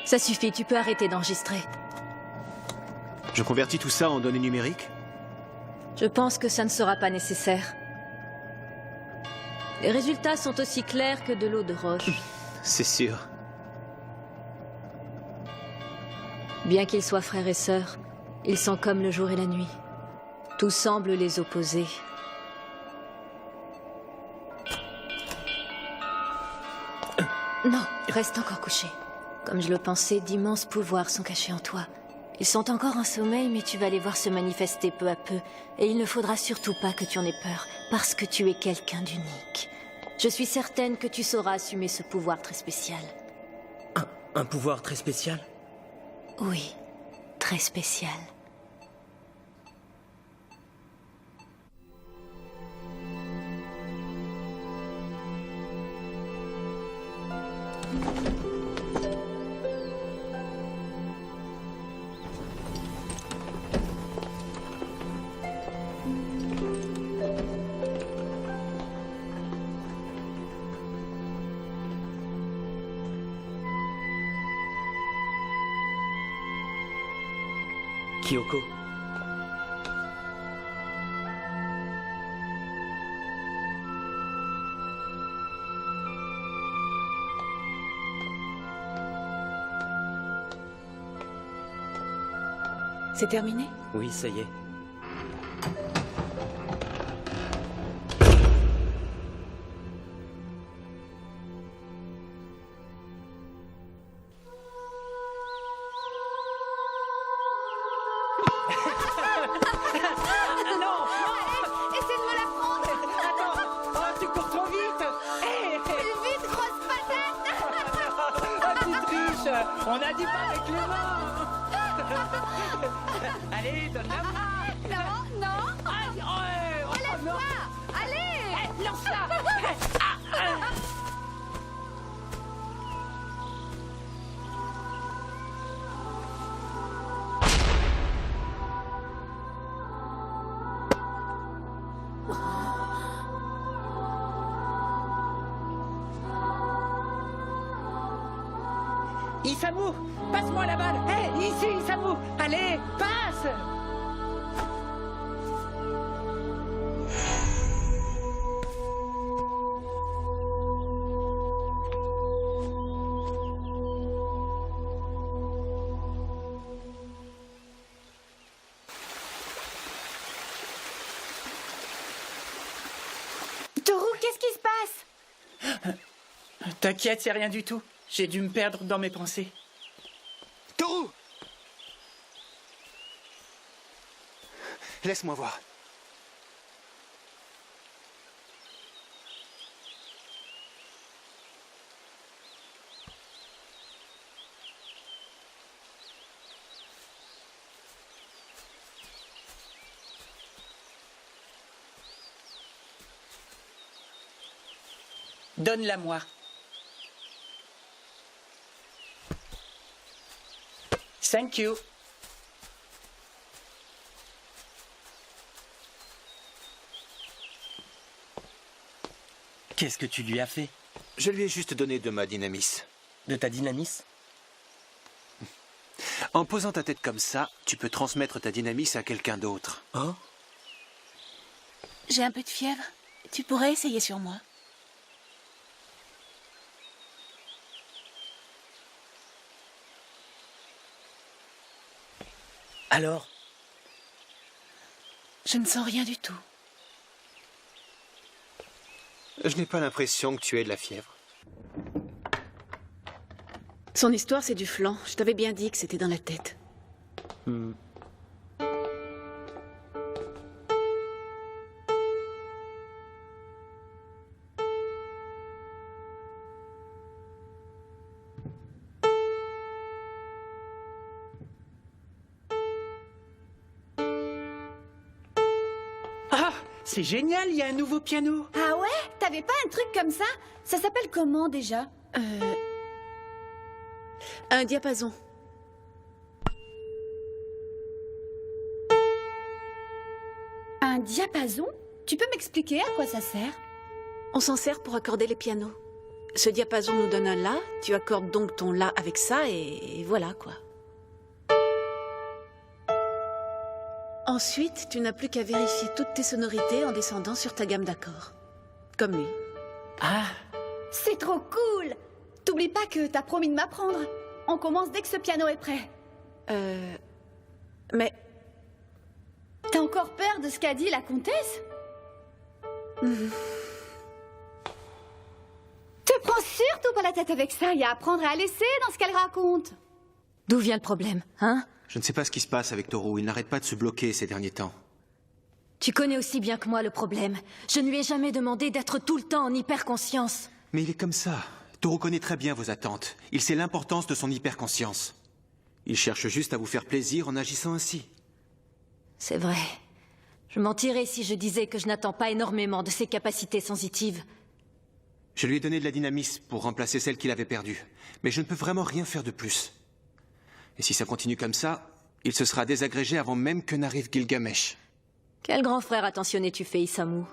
Ça suffit, tu peux arrêter d'enregistrer. Je convertis tout ça en données numériques? Je pense que ça ne sera pas nécessaire. Les résultats sont aussi clairs que de l'eau de roche. C'est sûr. Bien qu'ils soient frères et sœurs, ils sont comme le jour et la nuit. Tout semble les opposer. Non, reste encore couché. Comme je le pensais, d'immenses pouvoirs sont cachés en toi. Ils sont encore en sommeil, mais tu vas les voir se manifester peu à peu. Et il ne faudra surtout pas que tu en aies peur, parce que tu es quelqu'un d'unique. Je suis certaine que tu sauras assumer ce pouvoir très spécial. Un pouvoir très spécial? Oui, très spécial. Kyoko. C'est terminé? Oui, ça y est. On a dit pas avec les mains. Allez, donne-la. Non, non. Relève-toi. Allez. Lance-la. Isamu, passe-moi la balle. Hé, ici, Isamu. Allez, passe. T'inquiète, c'est rien du tout. J'ai dû me perdre dans mes pensées. Toru! Laisse-moi voir. Donne-la-moi. Thank you. Qu'est-ce que tu lui as fait? Je lui ai juste donné de ma dynamis. De ta dynamis? En posant ta tête comme ça, tu peux transmettre ta dynamis à quelqu'un d'autre. Hein? J'ai un peu de fièvre. Tu pourrais essayer sur moi. Alors? Je ne sens rien du tout. Je n'ai pas l'impression que tu aies de la fièvre. Son histoire, c'est du flanc. Je t'avais bien dit que c'était dans la tête. Ah, c'est génial, il y a un nouveau piano. Ah ouais? T'avais pas un truc comme ça? Ça s'appelle comment déjà? Un diapason. Un diapason? Tu peux m'expliquer à quoi ça sert? On s'en sert pour accorder les pianos. Ce diapason nous donne un La, tu accordes donc ton La avec ça et voilà quoi. Ensuite, tu n'as plus qu'à vérifier toutes tes sonorités en descendant sur ta gamme d'accords. Comme lui. Ah, C'est trop cool! T'oublies pas que t'as promis de m'apprendre. On commence dès que ce piano est prêt. Mais T'as encore peur de ce qu'a dit la comtesse? Te prends surtout pas la tête avec ça. Il y a à apprendre à laisser dans ce qu'elle raconte. D'où vient le problème, hein? Je ne sais pas ce qui se passe avec Toru. Il n'arrête pas de se bloquer ces derniers temps. Tu connais aussi bien que moi le problème. Je ne lui ai jamais demandé d'être tout le temps en hyperconscience. Mais il est comme ça. Toru connaît très bien vos attentes. Il sait l'importance de son hyperconscience. Il cherche juste à vous faire plaisir en agissant ainsi. C'est vrai. Je mentirais si je disais que je n'attends pas énormément de ses capacités sensitives. Je lui ai donné de la dynamis pour remplacer celle qu'il avait perdue. Mais je ne peux vraiment rien faire de plus. Et si ça continue comme ça, il se sera désagrégé avant même que n'arrive Gilgamesh. Quel grand frère attentionné tu fais, Isamu.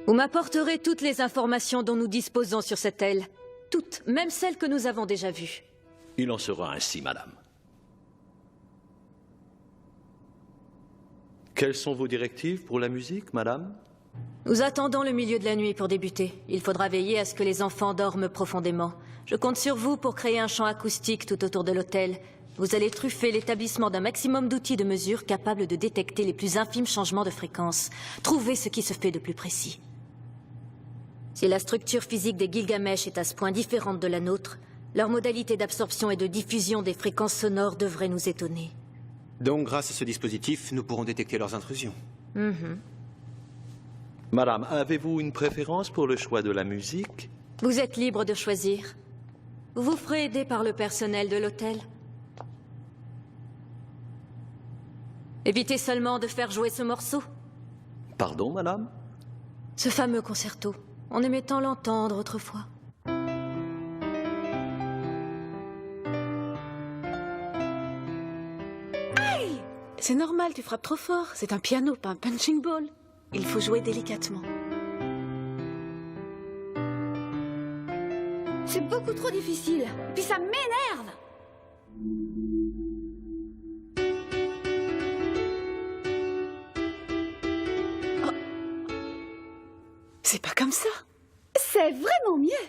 Vous m'apporterez toutes les informations dont nous disposons sur cette aile. Toutes, même celles que nous avons déjà vues. Il en sera ainsi, madame. Quelles sont vos directives pour la musique, madame? Nous attendons le milieu de la nuit pour débuter. Il faudra veiller à ce que les enfants dorment profondément. Je compte sur vous pour créer un champ acoustique tout autour de l'hôtel. Vous allez truffer l'établissement d'un maximum d'outils de mesure capables de détecter les plus infimes changements de fréquence. Trouvez ce qui se fait de plus précis. Si la structure physique des Gilgamesh est à ce point différente de la nôtre, leur modalité d'absorption et de diffusion des fréquences sonores devrait nous étonner. Donc, grâce à ce dispositif, nous pourrons détecter leurs intrusions. Madame, avez-vous une préférence pour le choix de la musique? Vous êtes libre de choisir. Vous vous ferez aider par le personnel de l'hôtel. Évitez seulement de faire jouer ce morceau. Pardon, madame? Ce fameux concerto. On aimait tant l'entendre autrefois. c'est normal, tu frappes trop fort. C'est un piano, pas un punching ball. Il faut jouer délicatement. C'est beaucoup trop difficile. Puis ça m'énerve. C'est pas comme ça. C'est vraiment mieux.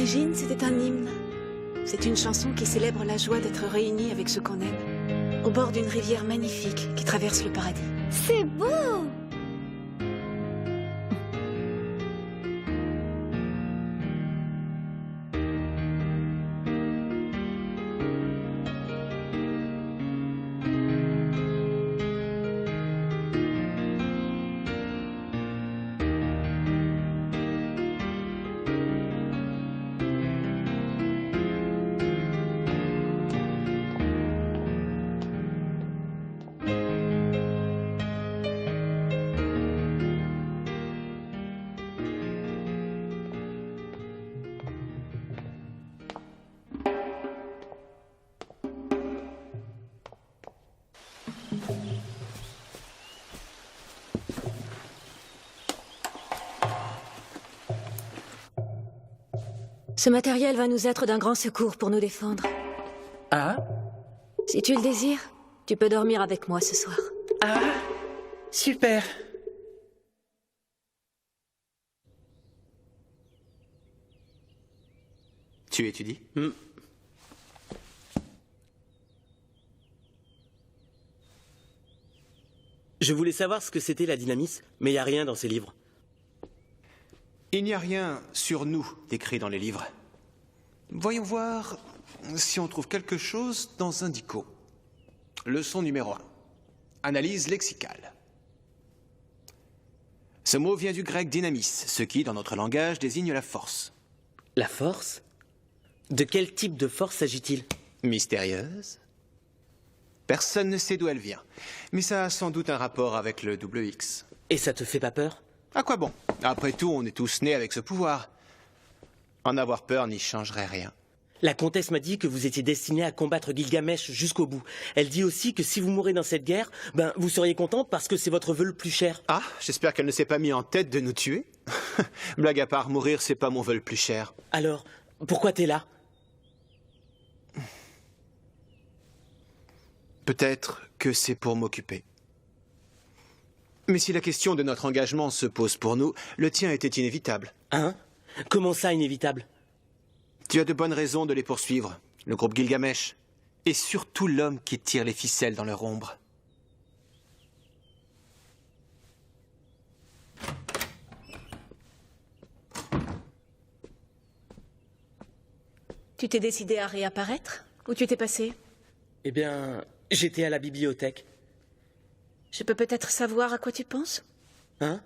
l'origine, c'était un hymne. C'est une chanson qui célèbre la joie d'être réunis avec ceux qu'on aime, au bord d'une rivière magnifique qui traverse le paradis. C'est beau! Ce matériel va nous être d'un grand secours pour nous défendre. Ah? Si tu le désires, tu peux dormir avec moi ce soir. Ah? Super! Tu étudies? Je voulais savoir ce que c'était la dynamis, mais il n'y a rien dans ces livres. Il n'y a rien sur nous décrit dans les livres. Voyons voir si on trouve quelque chose dans Indico. Leçon numéro 1. Analyse lexicale. Ce mot vient du grec dynamis, ce qui, dans notre langage, désigne la force. La force? De quel type de force s'agit-il? Mystérieuse. Personne ne sait d'où elle vient. Mais ça a sans doute un rapport avec le double X. Et ça te fait pas peur? À quoi bon? Après tout, on est tous nés avec ce pouvoir. En avoir peur n'y changerait rien. La comtesse m'a dit que vous étiez destiné à combattre Gilgamesh jusqu'au bout. Elle dit aussi que si vous mourrez dans cette guerre, ben vous seriez content parce que c'est votre vœu le plus cher. Ah, j'espère qu'elle ne s'est pas mis en tête de nous tuer. Blague à part, mourir, c'est pas mon vœu le plus cher. Alors, pourquoi t'es là? Peut-être que c'est pour m'occuper. Mais si la question de notre engagement se pose pour nous, le tien était inévitable. Hein? Comment ça, inévitable? Tu as de bonnes raisons de les poursuivre, le groupe Gilgamesh, et surtout l'homme qui tire les ficelles dans leur ombre. Tu t'es décidé à réapparaître? Où tu t'es passé? Eh bien, j'étais à la bibliothèque. Je peux peut-être savoir à quoi tu penses? Hein?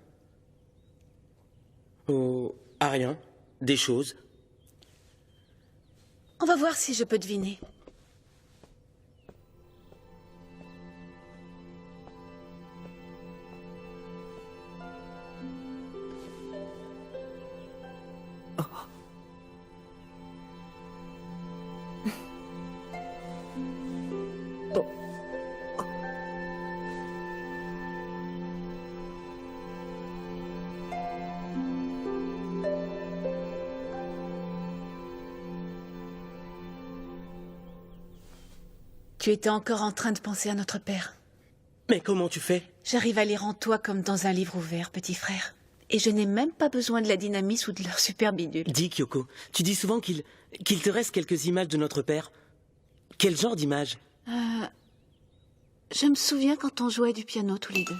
Oh, à rien. Des choses. On va voir si je peux deviner. Tu étais encore en train de penser à notre père. Mais comment tu fais? J'arrive à lire en toi comme dans un livre ouvert, petit frère. Et je n'ai même pas besoin de la dynamis ou de leur super bidule. Dis, Kyoko, tu dis souvent qu'il te reste quelques images de notre père. Quel genre d'images? Je me souviens quand on jouait du piano tous les deux.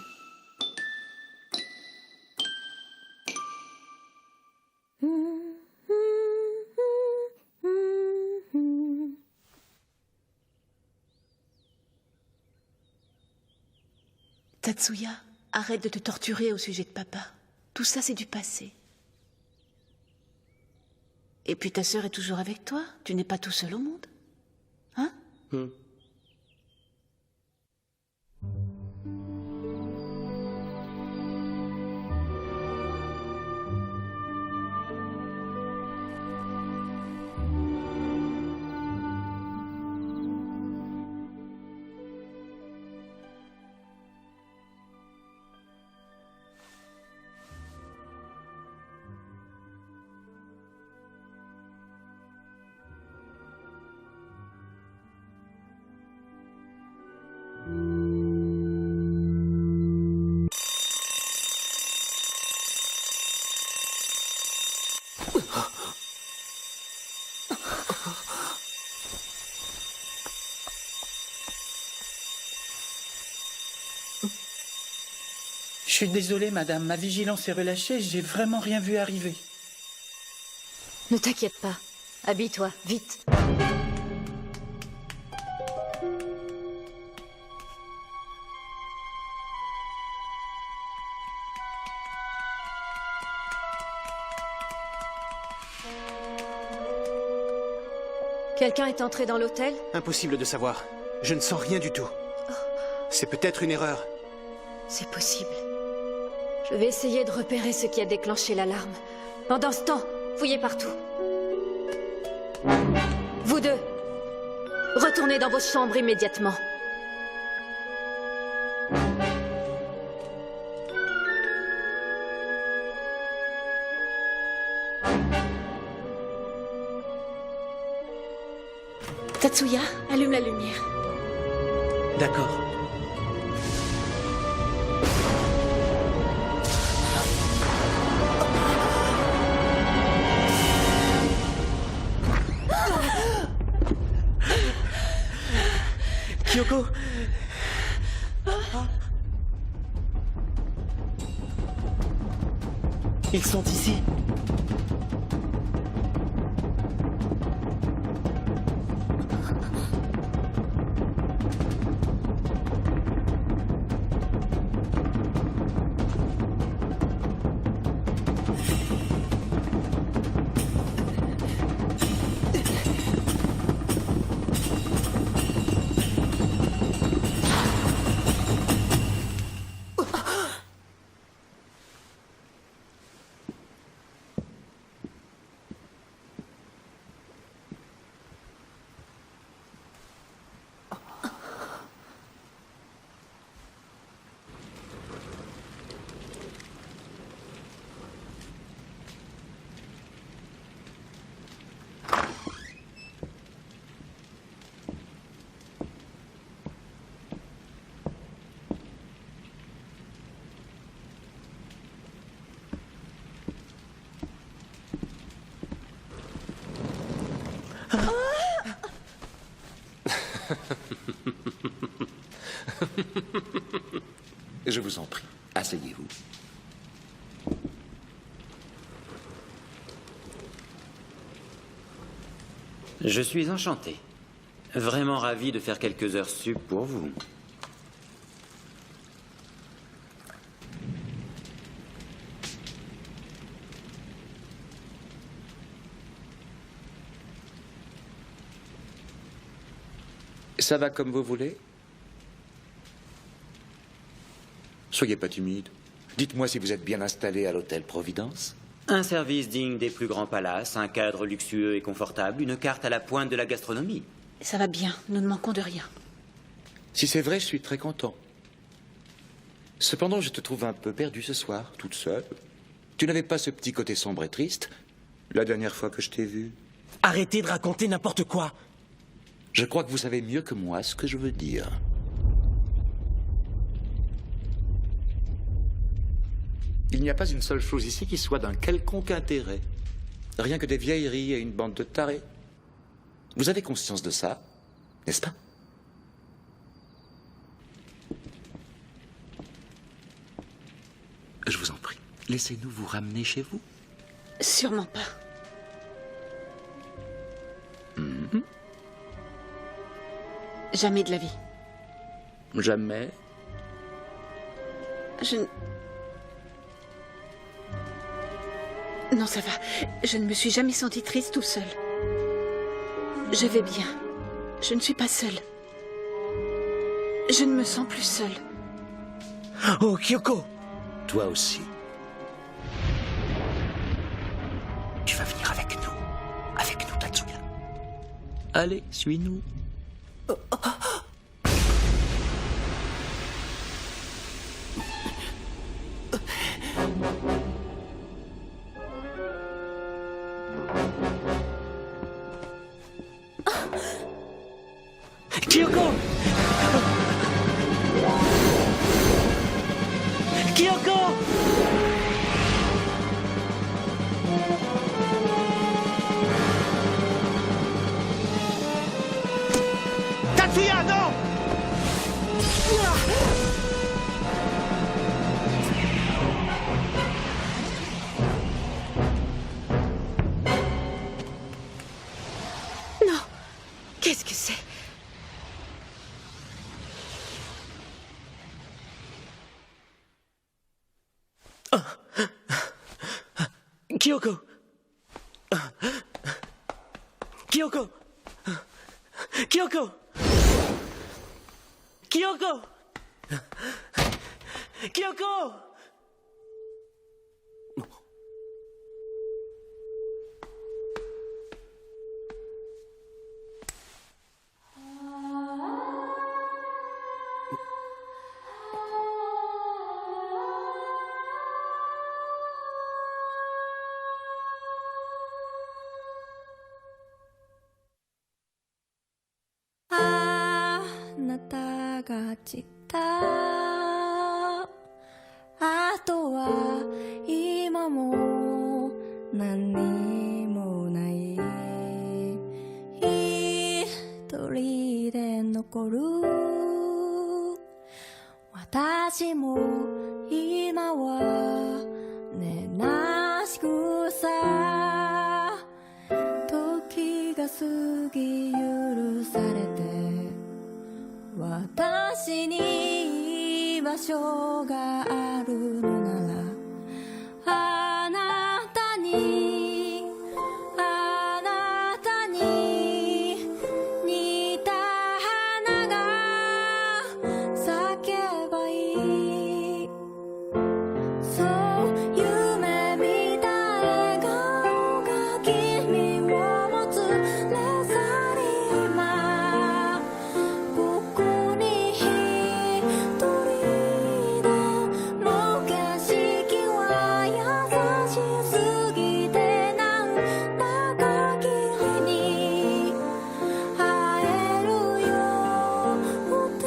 Tatsuya, arrête de te torturer au sujet de papa. Tout ça, c'est du passé. Et puis ta sœur est toujours avec toi. Tu n'es pas tout seul au monde. Hein? Je suis désolé, madame. Ma vigilance est relâchée. J'ai vraiment rien vu arriver. Ne t'inquiète pas. Habille-toi, vite. Quelqu'un est entré dans l'hôtel? Impossible de savoir. Je ne sens rien du tout. C'est peut-être une erreur. C'est possible. Je vais essayer de repérer ce qui a déclenché l'alarme. Pendant ce temps, fouillez partout. Vous deux, retournez dans vos chambres immédiatement. Tatsuya, allume la lumière. D'accord. Kyoko! Ils sont ici. Je vous en prie, asseyez-vous. Je suis enchanté. Vraiment ravi de faire quelques heures sup pour vous. Ça va comme vous voulez? Soyez pas timide. Dites-moi si vous êtes bien installé à l'hôtel Providence. Un service digne des plus grands palaces, un cadre luxueux et confortable, une carte à la pointe de la gastronomie. Ça va bien, nous ne manquons de rien. Si c'est vrai, je suis très content. Cependant, je te trouve un peu perdu ce soir, toute seule. Tu n'avais pas ce petit côté sombre et triste la dernière fois que je t'ai vu? Arrêtez de raconter n'importe quoi. Je crois que vous savez mieux que moi ce que je veux dire. Il n'y a pas une seule chose ici qui soit d'un quelconque intérêt. Rien que des vieilleries et une bande de tarés. Vous avez conscience de ça, n'est-ce pas? Je vous en prie, laissez-nous vous ramener chez vous. Sûrement pas. Jamais de la vie. Jamais. Non, ça va. Je ne me suis jamais sentie triste tout seul. Je vais bien. Je ne suis pas seule. Je ne me sens plus seule. Oh, Kyoko! Toi aussi. Tu vas venir avec nous. Avec nous, Tatsuya. Allez, suis-nous. Kyoko! Kyoko! Tatsuya, non! Kyoko! Kyoko! Kyoko! Kyoko! Kyoko!あなたが散ったあとは今も何にもない一人で残る私も今はねなしくさ時が過ぎ許されて私に居場所があるのならあなたに似た花が咲けばいいそう夢見た笑顔が君を持つレザリー今ここに一人でも景色は優しすぎてなんだか君に会えるよって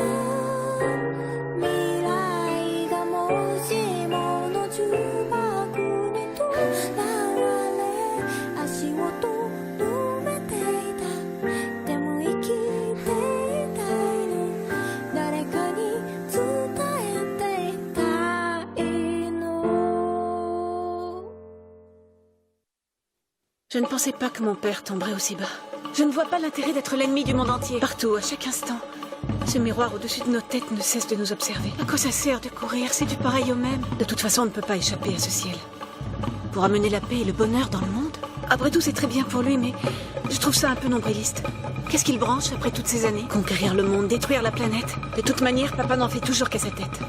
未来がもしもの重箱にとらわれ足音止めていたでも生きていたいの誰かに伝えていたいの Je ne pensais pas que mon père tomberait aussi bas. Je ne vois pas l'intérêt d'être l'ennemi du monde entier. Partout, à chaque instant. Ce miroir au-dessus de nos têtes ne cesse de nous observer. À quoi ça sert de courir? C'est du pareil au même. De toute façon, on ne peut pas échapper à ce ciel. Pour amener la paix et le bonheur dans le monde? Après tout, c'est très bien pour lui, mais je trouve ça un peu nombriliste. Qu'est-ce qu'il branche après toutes ces années? Conquérir le monde, détruire la planète. De toute manière, papa n'en fait toujours qu'à sa tête.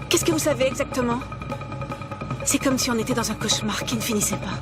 Qu'est-ce que vous savez exactement? C'est comme si on était dans un cauchemar qui ne finissait pas.